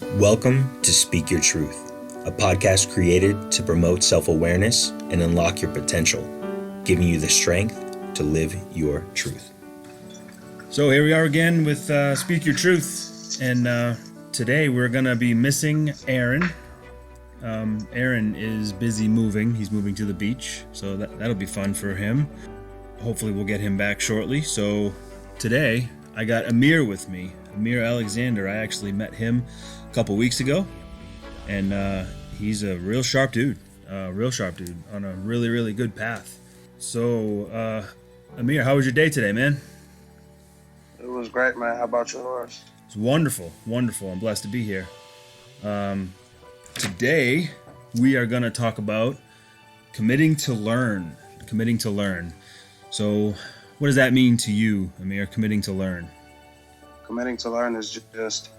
Welcome to Speak Your Truth, a podcast created to promote self-awareness and unlock your potential, giving you the strength to live your truth. So here we are again with Speak Your Truth, and today we're going to be missing Aaron. Aaron is busy moving. He's moving to the beach, so that'll be fun for him. Hopefully we'll get him back shortly. So today I got Amir with me. Amir Alexander. I actually met him a couple weeks ago, and he's a real sharp dude on a really, really good path. So Amir, how was your day today, man? It was great, man. How about yours? It's wonderful. I'm blessed to be here. Today, we are going to talk about committing to learn. So, what does that mean to you, Amir, committing to learn? Committing to learn is just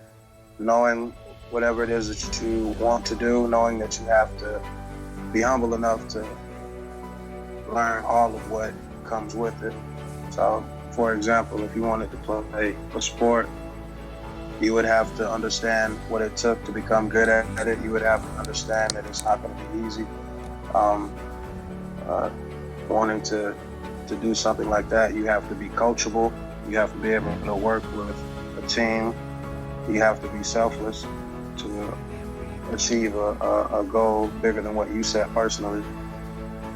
knowing whatever it is that you want to do, knowing that you have to be humble enough to learn all of what comes with it. So, for example, if you wanted to play a sport, you would have to understand what it took to become good at it. You would have to understand that it's not going to be easy. Wanting to do something like that, you have to be coachable. You have to be able to work with a team. You have to be selfless to achieve a goal bigger than what you set personally.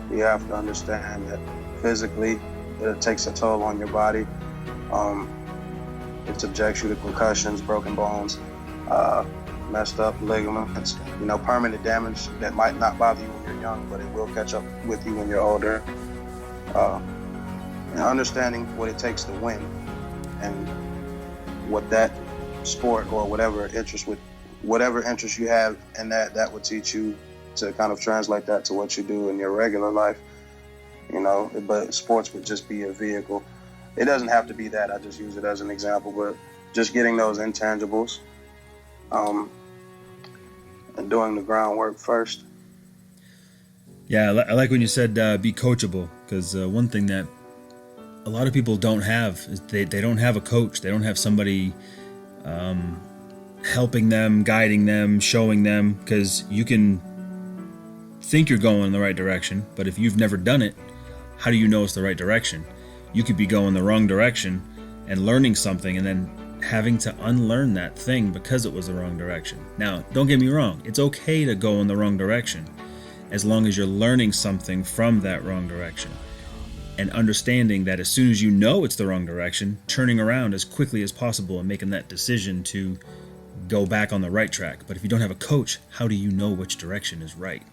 You have to understand that physically it takes a toll on your body. It subjects you to concussions, broken bones, messed up ligaments, permanent damage that might not bother you when you're young, but it will catch up with you when you're older. And understanding what it takes to win and what that sport or whatever interest you have in that would teach you to kind of translate that to what you do in your regular life. But sports would just be a vehicle. It doesn't have to be that. I just use it as an example, but just getting those intangibles and doing the groundwork first. Yeah, I like when you said be coachable, because one thing that a lot of people don't have is they don't have a coach. They don't have somebody helping them, guiding them, showing them, because you can think you're going in the right direction, but if you've never done it, how do you know it's the right direction? You could be going the wrong direction and learning something and then having to unlearn that thing because it was the wrong direction. Now, don't get me wrong. It's okay to go in the wrong direction as long as you're learning something from that wrong direction and understanding that as soon as you know it's the wrong direction, turning around as quickly as possible and making that decision to go back on the right track. But if you don't have a coach, how do you know which direction is right?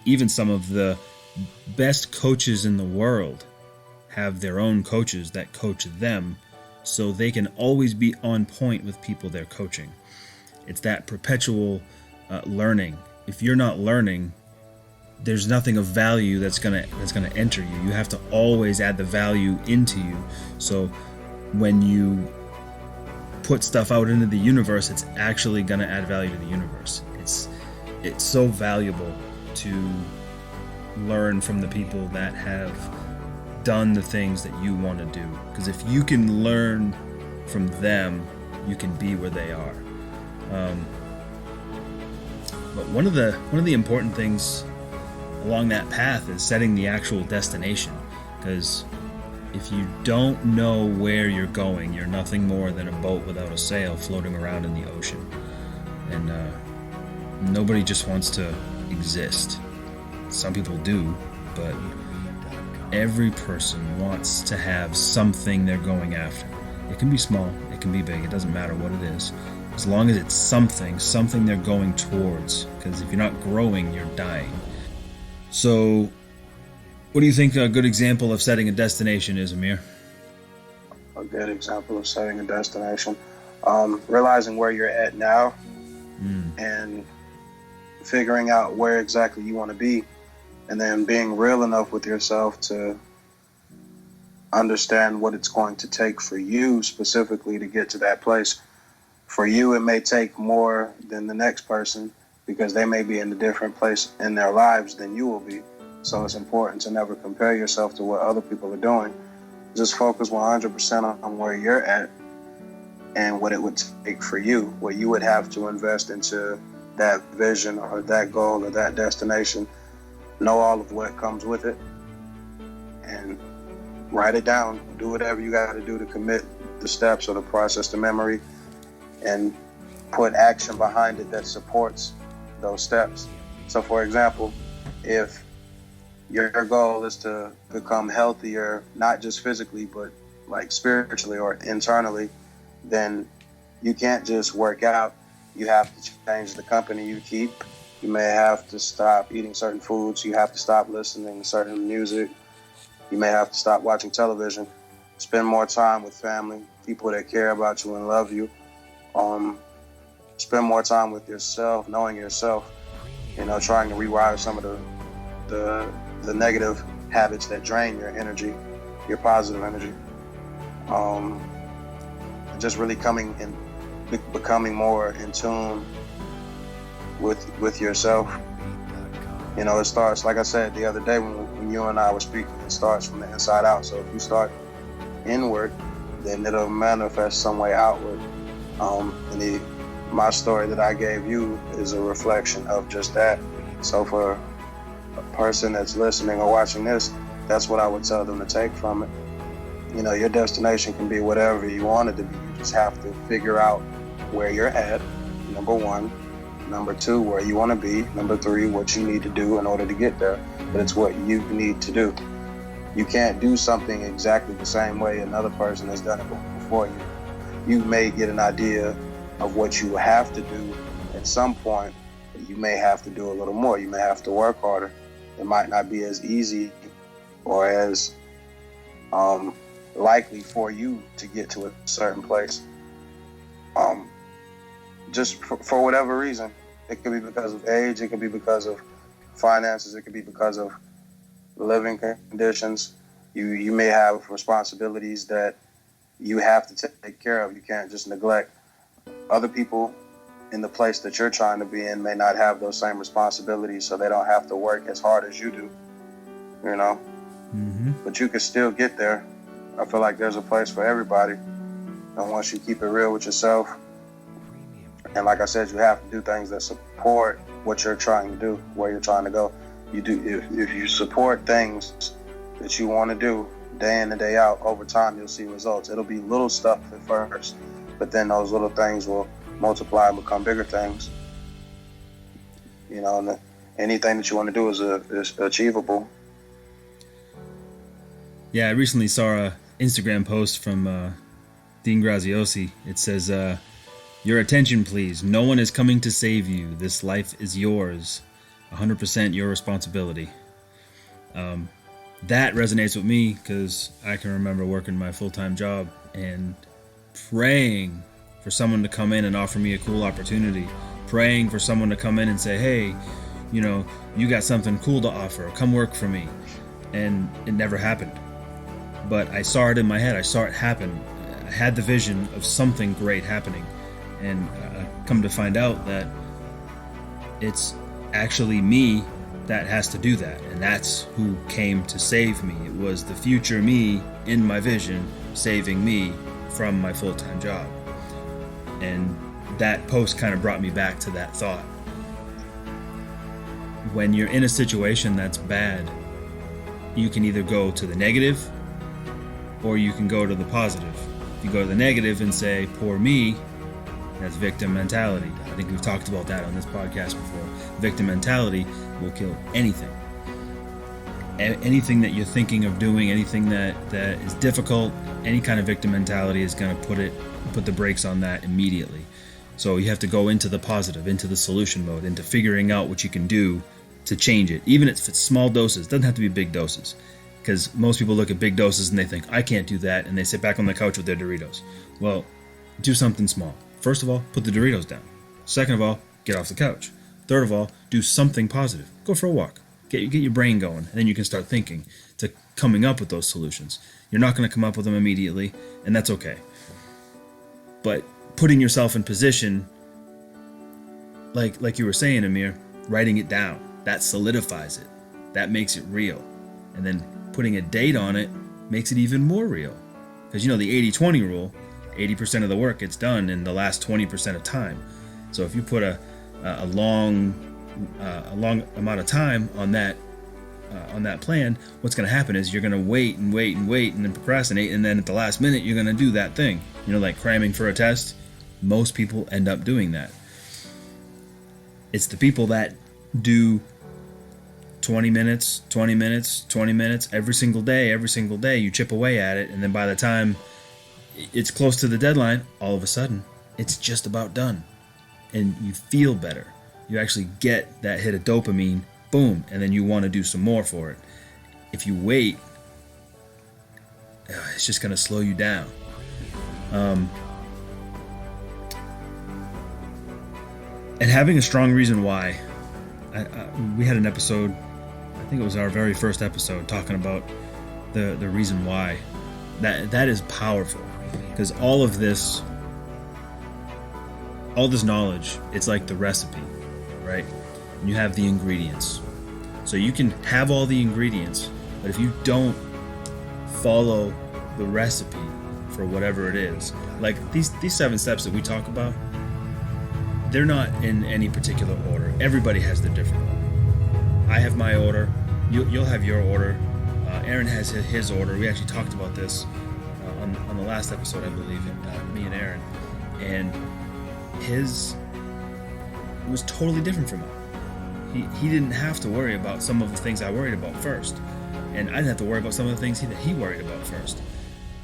Even some of the best coaches in the world have their own coaches that coach them, so they can always be on point with people they're coaching. It's that perpetual learning. If you're not learning, there's nothing of value that's gonna enter you. You have to always add the value into you. So when you put stuff out into the universe, it's actually gonna add value to the universe. It's so valuable to learn from the people that have done the things that you want to do, because if you can learn from them, you can be where they are. But one of the important things along that path is setting the actual destination, because if you don't know where you're going, you're nothing more than a boat without a sail floating around in the ocean, and nobody just wants to exist. Some people do, but every person wants to have something they're going after. It can be small, it can be big, it doesn't matter what it is. As long as it's something they're going towards, because if you're not growing, you're dying. So, what do you think a good example of setting a destination is, Amir? A good example of setting a destination. Realizing where you're at now and figuring out where exactly you want to be, and then being real enough with yourself to understand what it's going to take for you specifically to get to that place. For you, it may take more than the next person because they may be in a different place in their lives than you will be. So it's important to never compare yourself to what other people are doing. Just focus 100% on where you're at and what it would take for you, what you would have to invest into that vision or that goal or that destination. Know all of what comes with it and write it down. Do whatever you got to do to commit the steps or the process to memory and put action behind it that supports those steps. So for example, if your goal is to become healthier, not just physically, but like spiritually or internally, then you can't just work out. You have to change the company you keep. You may have to stop eating certain foods. You have to stop listening to certain music. You may have to stop watching television. Spend more time with family, people that care about you and love you. Spend more time with yourself, knowing yourself, trying to rewire some of the negative habits that drain your energy, your positive energy. Just really becoming more in tune with yourself. It starts, like I said the other day when you and I were speaking, it starts from the inside out. So if you start inward, then it'll manifest some way outward. My story that I gave you is a reflection of just that. So for a person that's listening or watching this, that's what I would tell them to take from it. Your destination can be whatever you want it to be. You just have to figure out where you're at, number one. Number two, where you want to be. Number three, what you need to do in order to get there. But it's what you need to do. You can't do something exactly the same way another person has done it before you. You may get an idea of what you have to do at some point, but you may have to do a little more. You may have to work harder. It might not be as easy or as likely for you to get to a certain place. Just for whatever reason. It could be because of age, it could be because of finances, it could be because of living conditions. You may have responsibilities that you have to take care of. You can't just neglect. Other people in the place that you're trying to be in may not have those same responsibilities, so they don't have to work as hard as you do, Mm-hmm. But you can still get there. I feel like there's a place for everybody. And once you keep it real with yourself, and like I said, you have to do things that support what you're trying to do, where you're trying to go. You do if you support things that you want to do day in and day out, over time you'll see results. It'll be little stuff at first, but then those little things will multiply and become bigger things. And anything that you want to do is achievable. Yeah, I recently saw a Instagram post from Dean Graziosi. It says, your attention, please. No one is coming to save you. This life is yours. 100% your responsibility. That resonates with me because I can remember working my full-time job and praying for someone to come in and offer me a cool opportunity. Praying for someone to come in and say, hey, you got something cool to offer. Come work for me. And it never happened. But I saw it in my head. I saw it happen. I had the vision of something great happening. And come to find out that it's actually me that has to do that. And that's who came to save me. It was the future me in my vision saving me from my full-time job. And that post kind of brought me back to that thought. When you're in a situation that's bad, you can either go to the negative or you can go to the positive. If you go to the negative and say, poor me, that's victim mentality. I think we've talked about that on this podcast before. Victim mentality will kill anything. Anything that you're thinking of doing, anything that is difficult, any kind of victim mentality is going to put the brakes on that immediately. So you have to go into the positive, into the solution mode, into figuring out what you can do to change it. Even if it's small doses, it doesn't have to be big doses. Because most people look at big doses and they think, I can't do that, and they sit back on the couch with their Doritos. Well, do something small. First of all, put the Doritos down. Second of all, get off the couch. Third of all, do something positive. Go for a walk. Get your brain going, and then you can start thinking to coming up with those solutions. You're not going to come up with them immediately, and that's okay. But putting yourself in position, like you were saying, Amir, writing it down, that solidifies it. That makes it real. And then putting a date on it makes it even more real. Because the 80-20 rule, 80% of the work gets done in the last 20% of time. So if you put a long amount of time on that plan, what's going to happen is you're going to wait and then procrastinate, and then at the last minute you're going to do that thing. Like cramming for a test. Most people end up doing that. It's the people that do 20 minutes every single day. You chip away at it, and then by the time it's close to the deadline, all of a sudden it's just about done, and you feel better. You actually get that hit of dopamine, boom, and then you want to do some more for it. If you wait, it's just going to slow you down. And having a strong reason why. We had an episode, I think it was our very first episode, talking about the reason why. That is powerful, because all this knowledge, it's like the recipe, right? And you have the ingredients. So you can have all the ingredients, but if you don't follow the recipe for whatever it is, like these 7 steps that we talk about, they're not in any particular order. Everybody has their different order. I have my order. You'll have your order. Aaron has his order. We actually talked about this on the last episode, I believe, me and Aaron. And his was totally different from mine. He didn't have to worry about some of the things I worried about first. And I didn't have to worry about some of the things that he worried about first.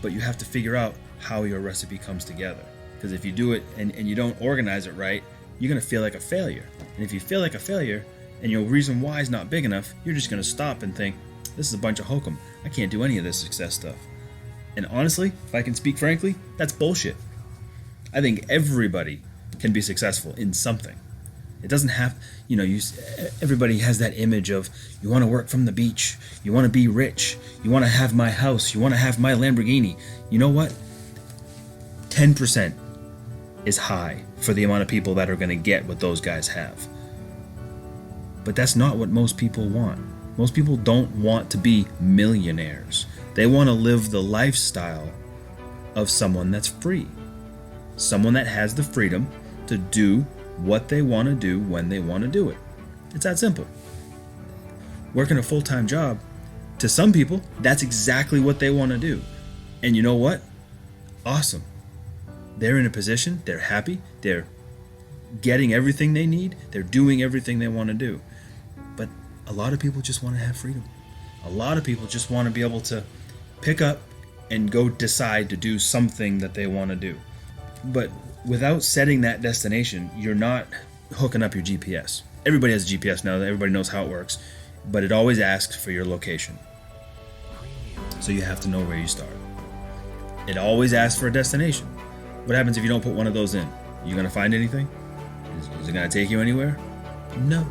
But you have to figure out how your recipe comes together. Because if you do it and you don't organize it right, you're going to feel like a failure. And if you feel like a failure and your reason why is not big enough, you're just going to stop and think, this is a bunch of hokum. I can't do any of this success stuff. And honestly, if I can speak frankly, that's bullshit. I think everybody can be successful in something. It doesn't have, everybody has that image of, you want to work from the beach, you want to be rich, you want to have my house, you want to have my Lamborghini. You know what? 10% is high for the amount of people that are going to get what those guys have. But that's not what most people want. Most people don't want to be millionaires. They want to live the lifestyle of someone that's free. Someone that has the freedom to do what they want to do when they want to do it. It's that simple. Working a full-time job, to some people, that's exactly what they want to do. And you know what? Awesome. They're in a position, they're happy, they're getting everything they need, they're doing everything they want to do. But a lot of people just want to have freedom. A lot of people just want to be able to pick up and go decide to do something that they want to do. But without setting that destination, you're not hooking up your GPS. Everybody has a GPS now, everybody knows how it works, but it always asks for your location. So you have to know where you start. It always asks for a destination. What happens if you don't put one of those in? You going to find anything? Is it going to take you anywhere? No.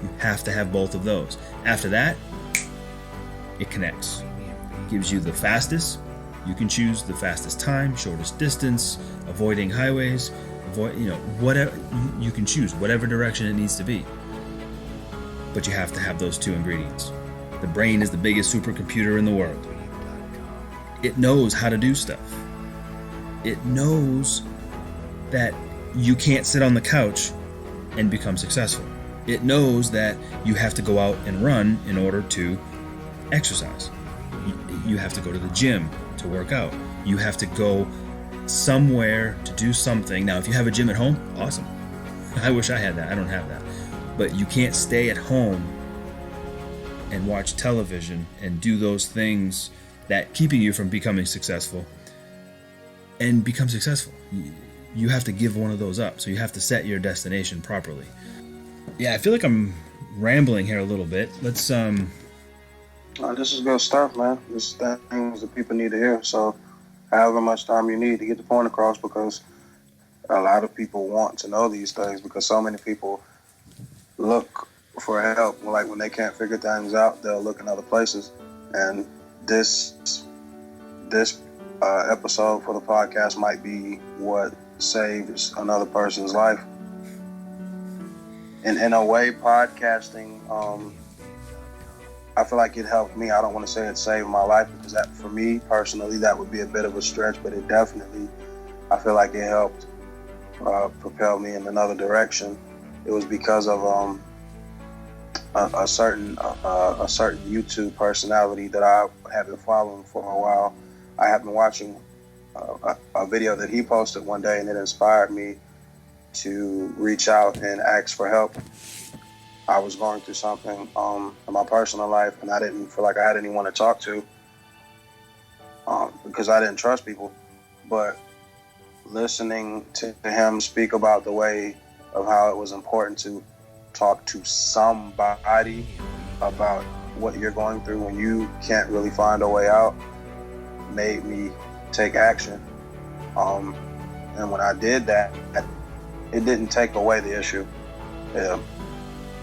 You have to have both of those. After that, it connects. It gives you the fastest. You can choose the fastest time, shortest distance, avoiding highways, whatever. You can choose whatever direction it needs to be. But you have to have those 2 ingredients. The brain is the biggest supercomputer in the world. It knows how to do stuff. It knows that you can't sit on the couch and become successful. It knows that you have to go out and run in order to exercise. You have to go to the gym to work out. You have to go somewhere to do something. Now, if you have a gym at home, awesome. I wish I had that. I don't have that. But you can't stay at home and watch television and do those things that keeping you from becoming successful and become successful. You have to give one of those up. So you have to set your destination properly. Yeah, I feel like I'm rambling here a little bit. Let's this is good stuff, man. This is things that people need to hear. So however much time you need to get the point across, because a lot of people want to know these things, because so many people look for help. Like when they can't figure things out, they'll look in other places. And this episode for the podcast might be what saves another person's life. And in a way, podcasting, I feel like it helped me. I don't want to say it saved my life, because that, for me personally, that would be a bit of a stretch, but it definitely I feel like it helped propel me in another direction. It was because of a certain YouTube personality that I have been following for a while. I have been watching a video that he posted one day, and it inspired me to reach out and ask for help. I was going through something in my personal life, and I didn't feel like I had anyone to talk to because I didn't trust people. But listening to him speak about the way of how it was important to talk to somebody about what you're going through when you can't really find a way out made me take action. And when I did that, it didn't take away the issue.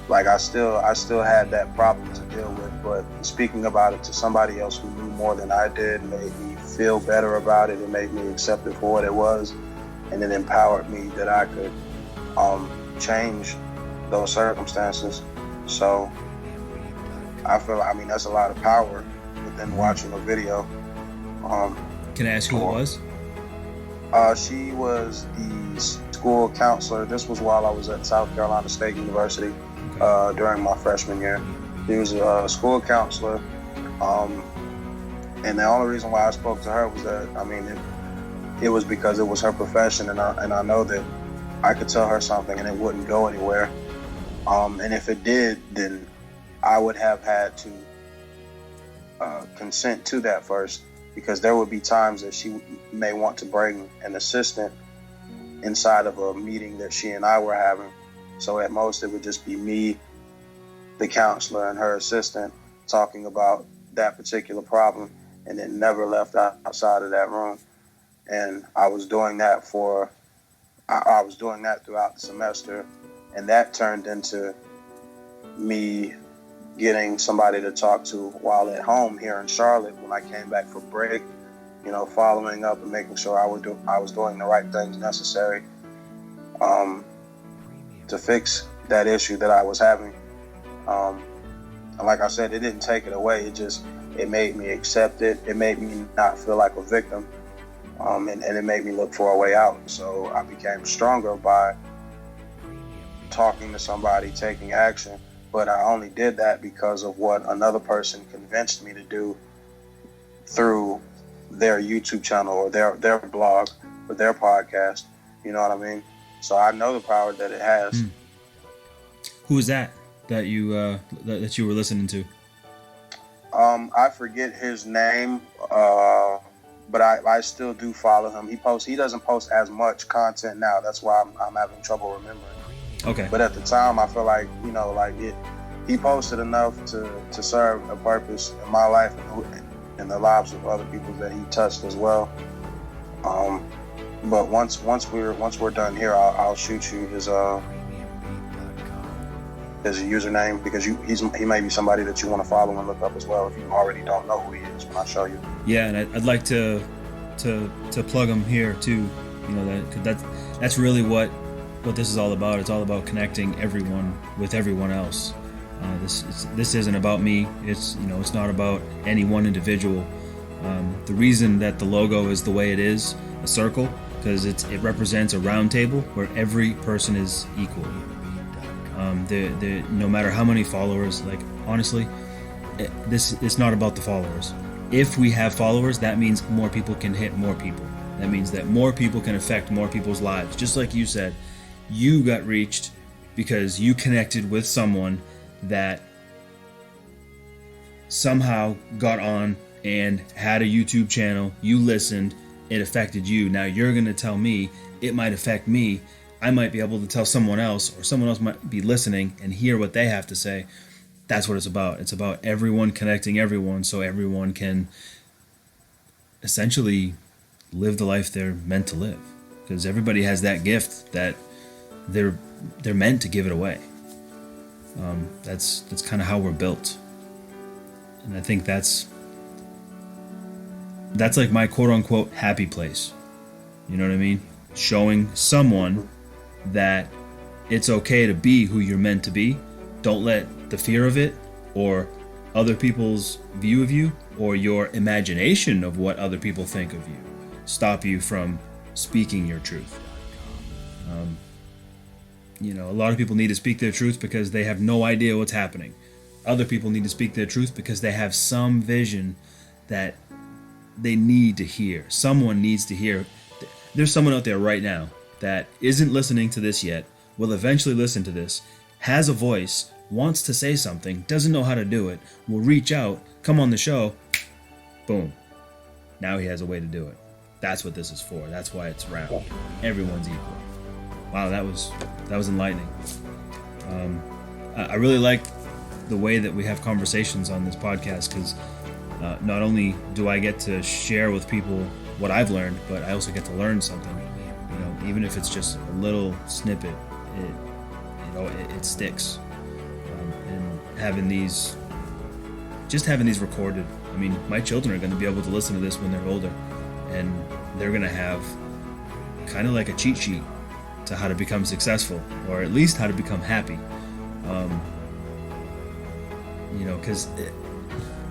Like I still had that problem to deal with, but speaking about it to somebody else who knew more than I did made me feel better about it. It made me accept it for what it was, and it empowered me that I could change those circumstances. So I feel, I mean, that's a lot of power within watching a video. Can I ask who it was? She was the school counselor. This was while I was at South Carolina State University during my freshman year. She was a school counselor. And the only reason why I spoke to her was that, I mean, it was because it was her profession, and I know that I could tell her something and it wouldn't go anywhere. And if it did, then I would have had to consent to that first, because there would be times that she may want to bring an assistant inside of a meeting that she and I were having. So at most it would just be me, the counselor, and her assistant talking about that particular problem, and then never left outside of that room. And I was doing that throughout the semester, and that turned into me getting somebody to talk to while at home here in Charlotte when I came back for break, you know, following up and making sure I was doing the right things necessary to fix that issue that I was having. And like I said, it didn't take it away. It made me accept it. It made me not feel like a victim. And it made me look for a way out. So I became stronger by talking to somebody, taking action. But I only did that because of what another person convinced me to do through their YouTube channel or their blog or their podcast. You know what I mean? So I know the power that it has. Who was that you that you were listening to? I forget his name, but I still do follow him. He doesn't post as much content now. That's why I'm having trouble remembering. Okay. But at the time, I feel like, you know, like he posted enough to serve a purpose in my life and the lives of other people that he touched as well. But once we're done here, I'll shoot you his username, because he may be somebody that you want to follow and look up as well if you already don't know who he is when I show you. Yeah, and I'd like to plug him here too. You know, that's really what this is all about. It's all about connecting everyone with everyone else. This isn't about me. It's not about any one individual. The reason that the logo is the way it is, a circle, because it represents a round table where every person is equal. No matter how many followers, like honestly, it's not about the followers. If we have followers, that means more people can hit more people. That means that more people can affect more people's lives. Just like you said, you got reached because you connected with someone that somehow got on and had a YouTube channel. You listened, it affected you. Now you're going to tell me it might affect me. I might be able to tell someone else, or someone else might be listening and hear what they have to say. That's what it's about. It's about everyone connecting everyone so everyone can essentially live the life they're meant to live. Because everybody has that gift that they're meant to give it away. That's kind of how we're built. And I think that's like my quote unquote happy place. You know what I mean? Showing someone that it's okay to be who you're meant to be. Don't let the fear of it, or other people's view of you, or your imagination of what other people think of you, stop you from speaking your truth. A lot of people need to speak their truth because they have no idea what's happening. Other people need to speak their truth because they have some vision that they need to hear. Someone needs to hear. There's someone out there right now that isn't listening to this yet, will eventually listen to this, has a voice, wants to say something, doesn't know how to do it, will reach out, come on the show, boom. Now he has a way to do it. That's what this is for. That's why it's round. Everyone's equal. Wow, that was enlightening. I really like the way that we have conversations on this podcast, because not only do I get to share with people what I've learned, but I also get to learn something. Even if it's just a little snippet, it sticks. And having these recorded. I mean, my children are going to be able to listen to this when they're older, and they're going to have kind of like a cheat sheet to how to become successful, or at least how to become happy. Because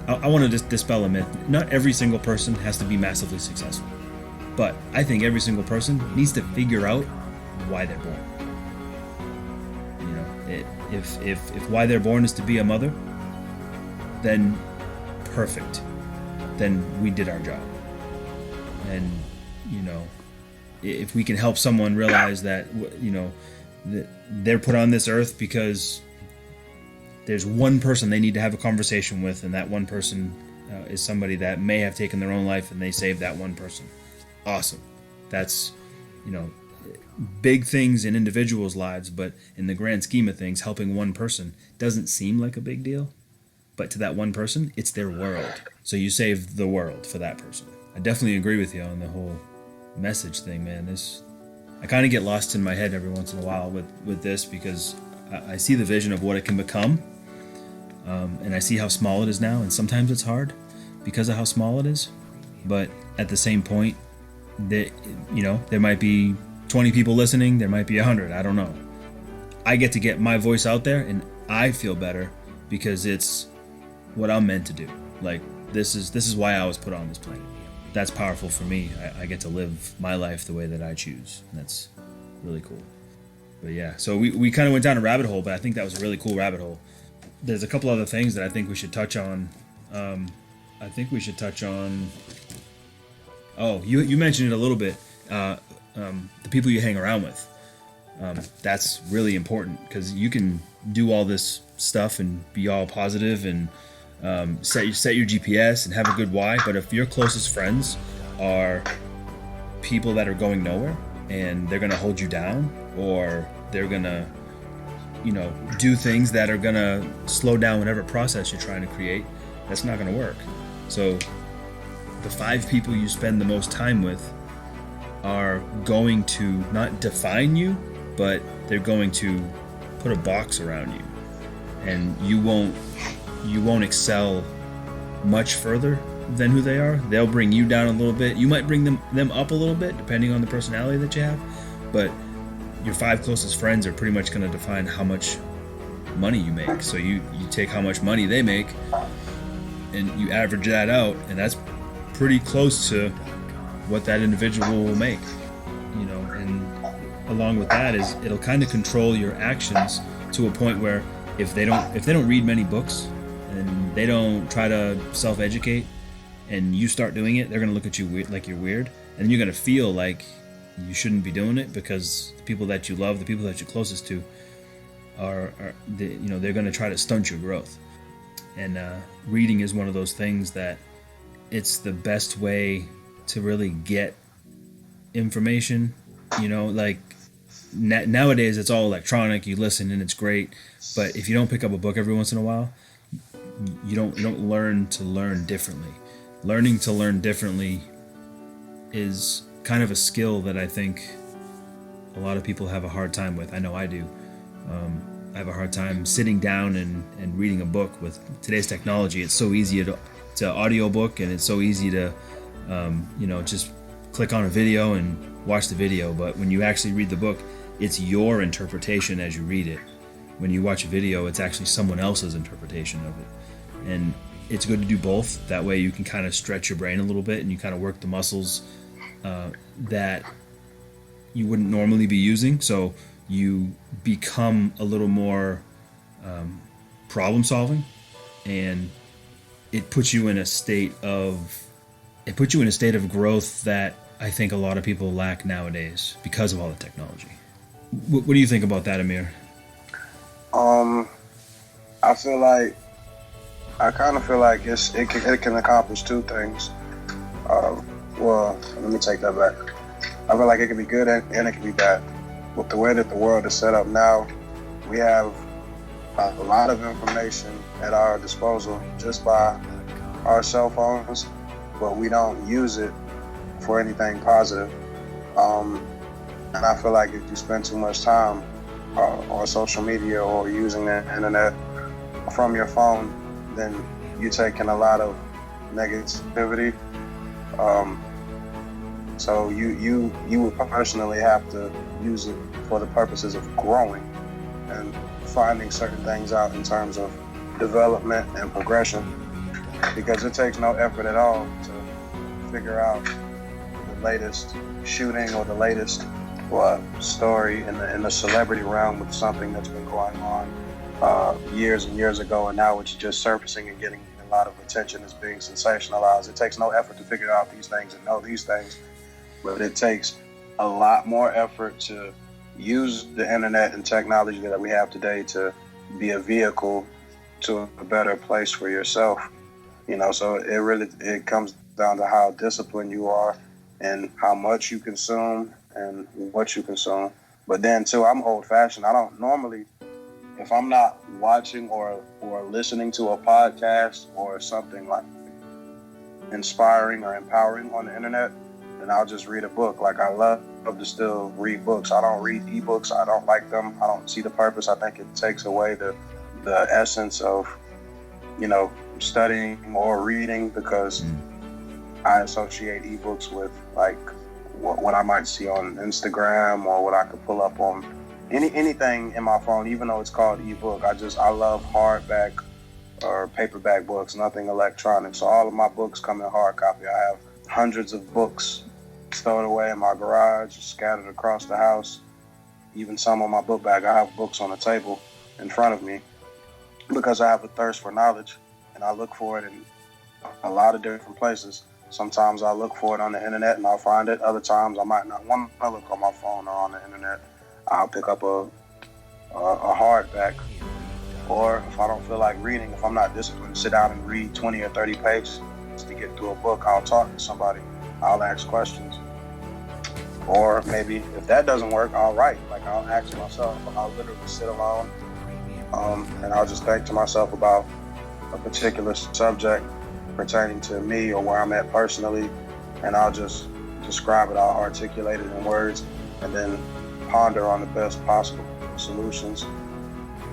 I want to just dispel a myth. Not every single person has to be massively successful, but I think every single person needs to figure out why they're born. If why they're born is to be a mother, then perfect. Then we did our job. And if we can help someone realize that that they're put on this earth because there's one person they need to have a conversation with, and that one person is somebody that may have taken their own life, and they saved that one person. Awesome. That's big things in individuals' lives, but in the grand scheme of things, helping one person doesn't seem like a big deal, but to that one person, it's their world. So you saved the world for that person. I definitely agree with you on the whole message thing, man. I kind of get lost in my head every once in a while with this, because I see the vision of what it can become, and I see how small it is now, and sometimes it's hard because of how small it is. But at the same point, there might be 20 people listening, there might be 100, I don't know. I get to get my voice out there, and I feel better because it's what I'm meant to do. Like, this is why I was put on this planet. That's powerful for me. I get to live my life the way that I choose, and that's really cool. But yeah, so we kind of went down a rabbit hole, but I think that was a really cool rabbit hole. There's a couple other things that I think we should touch on. Oh, you mentioned it a little bit. The people you hang around with. That's really important, because you can do all this stuff and be all positive and set your GPS and have a good why, but if your closest friends are people that are going nowhere and they're gonna hold you down, or they're gonna do things that are gonna slow down whatever process you're trying to create, that's not gonna work. So the 5 people you spend the most time with are going to not define you, but they're going to put a box around you, and you won't excel much further than who they are. They'll bring you down a little bit. You might bring them up a little bit, depending on the personality that you have, but your 5 closest friends are pretty much going to define how much money you make. So you take how much money they make and you average that out, and that's pretty close to what that individual will make. And along with that is it'll kind of control your actions to a point where if they don't read many books and they don't try to self-educate, and you start doing it, they're going to look at you like you're weird, and you're going to feel like you shouldn't be doing it, because the people that you love, the people that you're closest to, they're going to try to stunt your growth. And reading is one of those things that it's the best way to really get information. Nowadays it's all electronic. You listen and it's great, but if you don't pick up a book every once in a while, you don't learn to learn differently. Learning to learn differently is kind of a skill that I think a lot of people have a hard time with. I know I do. I have a hard time sitting down and reading a book. With today's technology, it's so easy to audiobook, and it's so easy to just click on a video and watch the video. But when you actually read the book, it's your interpretation as you read it. When you watch a video, it's actually someone else's interpretation of it. And it's good to do both. That way you can kind of stretch your brain a little bit, and you kind of work the muscles that you wouldn't normally be using. So you become a little more problem solving, and it puts you in a state of growth that I think a lot of people lack nowadays because of all the technology. What do you think about that, Amir? I feel like I kind of feel like it can accomplish two things. Well, let me take that back. I feel like it can be good and it can be bad. With the way that the world is set up now, we have a lot of information at our disposal just by our cell phones, but we don't use it for anything positive. And I feel like if you spend too much time on social media or using the internet from your phone, then you're taking a lot of negativity. So you would personally have to use it for the purposes of growing and finding certain things out in terms of development and progression, because it takes no effort at all to figure out the latest shooting or the latest story in the celebrity realm with something that's been going on years and years ago, and now it's just surfacing and getting a lot of attention. Is being sensationalized. It takes no effort to figure out these things and know these things, but it takes a lot more effort to use the internet and technology that we have today to be a vehicle to a better place for yourself. So it comes down to how disciplined you are and how much you consume and what you consume. But then too, I'm old fashioned. I don't normally, if I'm not watching or listening to a podcast or something like inspiring or empowering on the internet, then I'll just read a book. Like, I love to still read books. I don't read ebooks. I don't like them. I don't see the purpose. I think it takes away the essence of, studying or reading, because I associate ebooks with like what I might see on Instagram or what I could pull up on anything in my phone, even though it's called ebook. I love hardback or paperback books, nothing electronic. So all of my books come in hard copy. I have hundreds of books stowed away in my garage, scattered across the house, even some on my book bag. I have books on the table in front of me because I have a thirst for knowledge, and I look for it in a lot of different places. Sometimes I look for it on the internet and I'll find it. Other times I might not want to look on my phone or on the internet. I'll pick up a hardback. Or if I don't feel like reading, if I'm not disciplined to sit down and read 20 or 30 pages to get through a book, I'll talk to somebody. I'll ask questions. Or maybe if that doesn't work, I'll write. Like, I'll ask myself. I'll literally sit alone and I'll just think to myself about a particular subject pertaining to me or where I'm at personally, and I'll just describe it. I'll articulate it in words and then ponder on the best possible solutions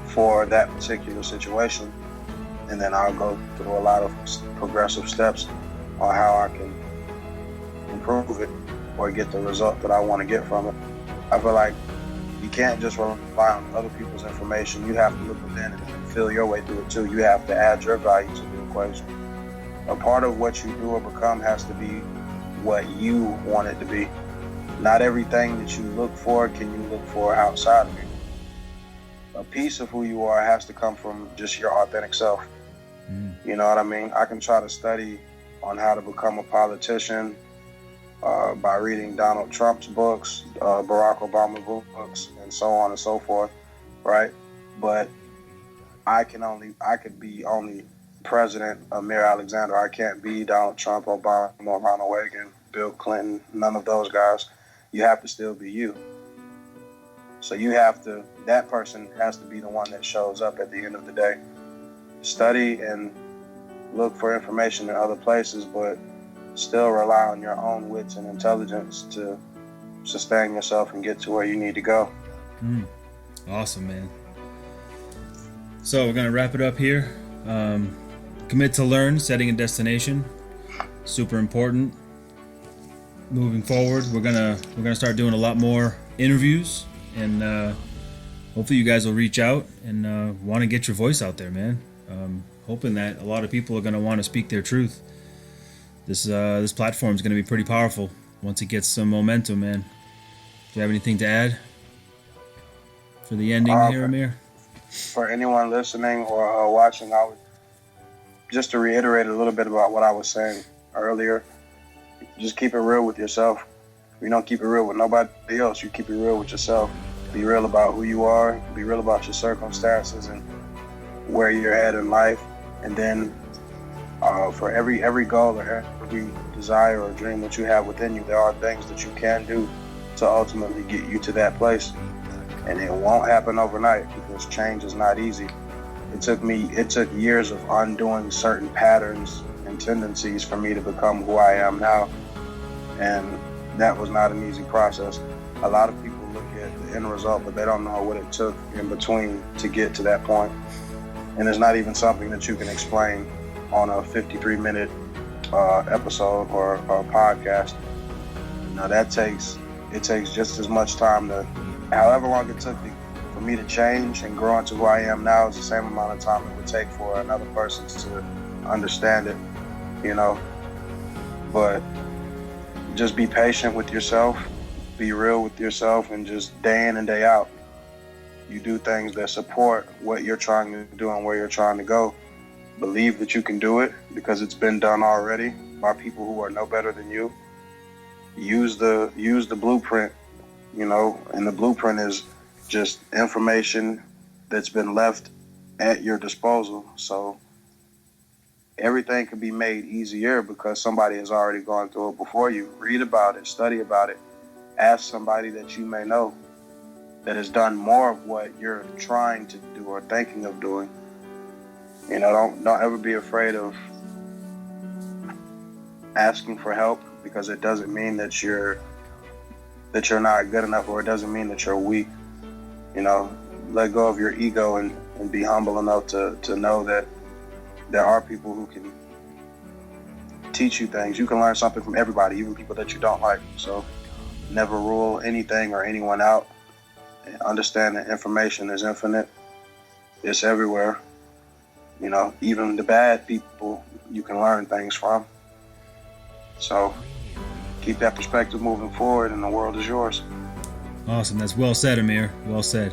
for that particular situation. And then I'll go through a lot of progressive steps on how I can improve it or get the result that I want to get from it. I feel like you can't just rely on other people's information. You have to look within and feel your way through it too. You have to add your value to the equation. A part of what you do or become has to be what you want it to be. Not everything that you look for can you look for outside of you. A piece of who you are has to come from just your authentic self. You know what I mean? I can try to study on how to become a politician by reading Donald Trump's books, Barack Obama books, and so on and so forth, right? But I could be only President Amir Alexander. I can't be Donald Trump, Obama, Ronald Reagan, Bill Clinton, none of those guys. You have to still be you. So that person has to be the one that shows up at the end of the day. Study and look for information in other places, but still rely on your own wits and intelligence to sustain yourself and get to where you need to go. Awesome, man. So we're going to wrap it up here. Commit to learn, setting a destination. Super important. Moving forward, we're gonna start doing a lot more interviews, and hopefully you guys will reach out and want to get your voice out there, man. Hoping that a lot of people are gonna want to speak their truth. This platform is gonna be pretty powerful once it gets some momentum, man. you have anything to add for the ending here, Amir? For anyone listening or watching, I would just to reiterate a little bit about what I was saying earlier. Just keep it real with yourself. You don't keep it real with nobody else. You keep it real with yourself. Be real about who you are. Be real about your circumstances and where you're at in life. And then for every goal or every desire or dream that you have within you, there are things that you can do to ultimately get you to that place. And it won't happen overnight because change is not easy. It took years of undoing certain patterns and tendencies for me to become who I am now. And that was not an easy process. A lot of people look at the end result, but they don't know what it took in between to get to that point. And it's not even something that you can explain on a 53-minute episode or podcast. Now it takes just as much time to, however long it took for me to change and grow into who I am now is the same amount of time it would take for another person to understand it, you know. But just be patient with yourself, be real with yourself, and just day in and day out, you do things that support what you're trying to do and where you're trying to go. Believe that you can do it because it's been done already by people who are no better than you. Use the blueprint, you know, and the blueprint is just information that's been left at your disposal. So everything can be made easier because somebody has already gone through it before you. Read about it, study about it, ask somebody that you may know that has done more of what you're trying to do or thinking of doing. You know, don't ever be afraid of asking for help because it doesn't mean that you're not good enough, or it doesn't mean that you're weak. You know, let go of your ego and be humble enough to know that there are people who can teach you things. You can learn something from everybody, even people that you don't like. So never rule anything or anyone out. And understand that information is infinite. It's everywhere. You know, even the bad people you can learn things from. So keep that perspective moving forward and the world is yours. Awesome. That's well said, Amir. Well said.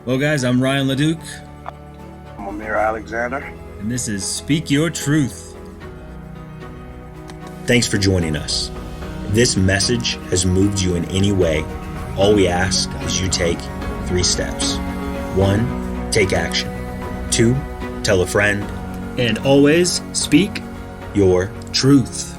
Well, guys, I'm Ryan LeDuc. I'm Amir Alexander. And this is Speak Your Truth. Thanks for joining us. If this message has moved you in any way, all we ask is you take 3 steps. 1, take action. 2, tell a friend. And always speak your truth.